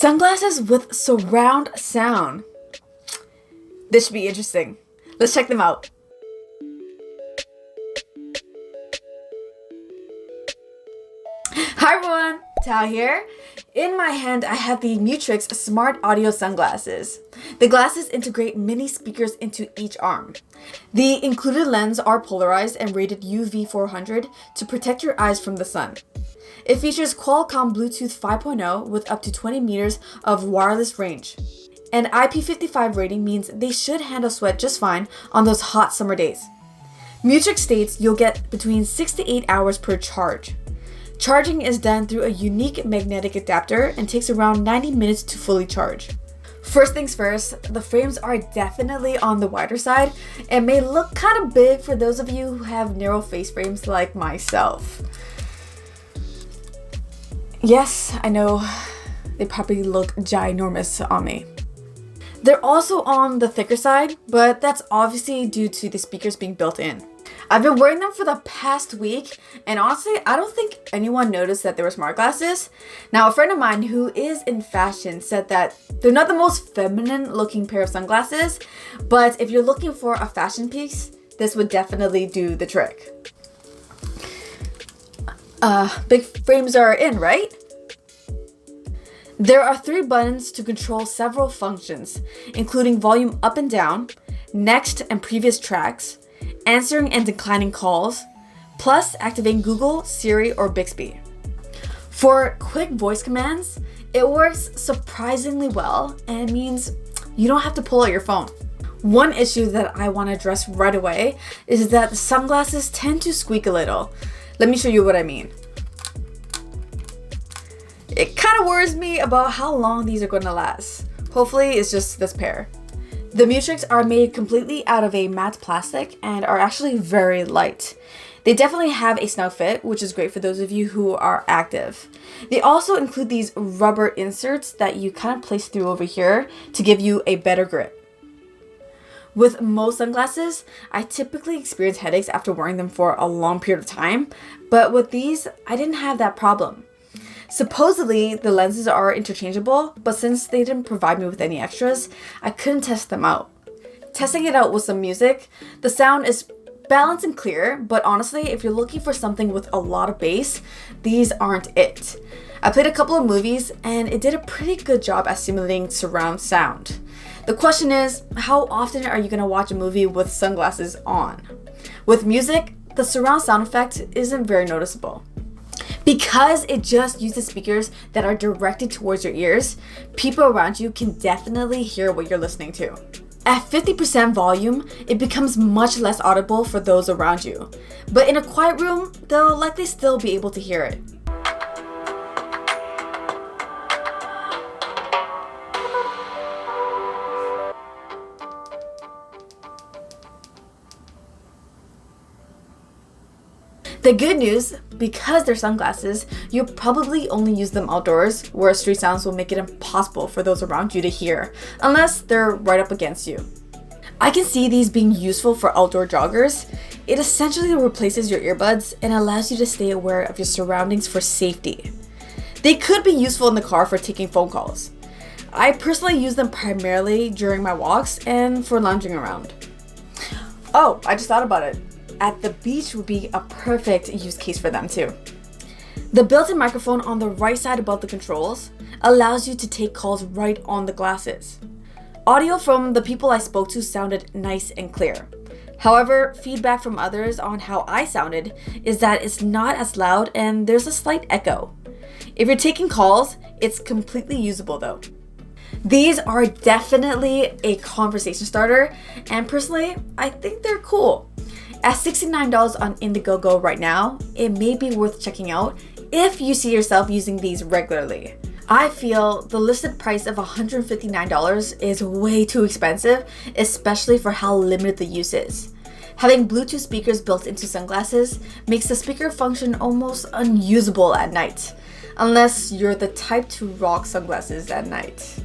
Sunglasses with surround sound. This should be interesting. Let's check them out. Hi everyone, Thao here. In my hand, I have the Mutrics Smart Audio Sunglasses. The glasses integrate mini speakers into each arm. The included lenses are polarized and rated UV 400 to protect your eyes from the sun. It features Qualcomm Bluetooth 5.0 with up to 20 meters of wireless range. An IP55 rating means they should handle sweat just fine on those hot summer days. Mutrics states you'll get between 6 to 8 hours per charge. Charging is done through a unique magnetic adapter and takes around 90 minutes to fully charge. First things first, the frames are definitely on the wider side and may look kind of big for those of you who have narrow face frames like myself. Yes, I know, they probably look ginormous on me. They're also on the thicker side, but that's obviously due to the speakers being built in. I've been wearing them for the past week, and honestly, I don't think anyone noticed that they were smart glasses. Now, a friend of mine who is in fashion said that they're not the most feminine looking pair of sunglasses, but if you're looking for a fashion piece, this would definitely do the trick. Big frames are in, right? There are 3 buttons to control several functions, including volume up and down, next and previous tracks, answering and declining calls, plus activating Google, Siri, or Bixby. For quick voice commands, it works surprisingly well and means you don't have to pull out your phone. One issue that I want to address right away is that the sunglasses tend to squeak a little. Let me show you what I mean. It kind of worries me about how long these are going to last. Hopefully it's just this pair. The Mutrics are made completely out of a matte plastic and are actually very light. They definitely have a snug fit, which is great for those of you who are active. They also include these rubber inserts that you kind of place through over here to give you a better grip. With most sunglasses, I typically experience headaches after wearing them for a long period of time, but with these, I didn't have that problem. Supposedly, the lenses are interchangeable, but since they didn't provide me with any extras, I couldn't test them out. Testing it out with some music, the sound is balanced and clear, but honestly, if you're looking for something with a lot of bass, these aren't it. I played a couple of movies, and it did a pretty good job at simulating surround sound. The question is, how often are you going to watch a movie with sunglasses on? With music, the surround sound effect isn't very noticeable. Because it just uses speakers that are directed towards your ears, people around you can definitely hear what you're listening to. At 50% volume, it becomes much less audible for those around you. But in a quiet room, they'll likely still be able to hear it. The good news, because they're sunglasses, you'll probably only use them outdoors, where street sounds will make it impossible for those around you to hear, unless they're right up against you. I can see these being useful for outdoor joggers. It essentially replaces your earbuds and allows you to stay aware of your surroundings for safety. They could be useful in the car for taking phone calls. I personally use them primarily during my walks and for lounging around. Oh, I just thought about it. At the beach would be a perfect use case for them too. The built-in microphone on the right side above the controls allows you to take calls right on the glasses. Audio from the people I spoke to sounded nice and clear. However, feedback from others on how I sounded is that it's not as loud and there's a slight echo. If you're taking calls, it's completely usable though. These are definitely a conversation starter, and personally, I think they're cool. At $69 on Indiegogo right now, it may be worth checking out if you see yourself using these regularly. I feel the listed price of $159 is way too expensive, especially for how limited the use is. Having Bluetooth speakers built into sunglasses makes the speaker function almost unusable at night, unless you're the type to rock sunglasses at night.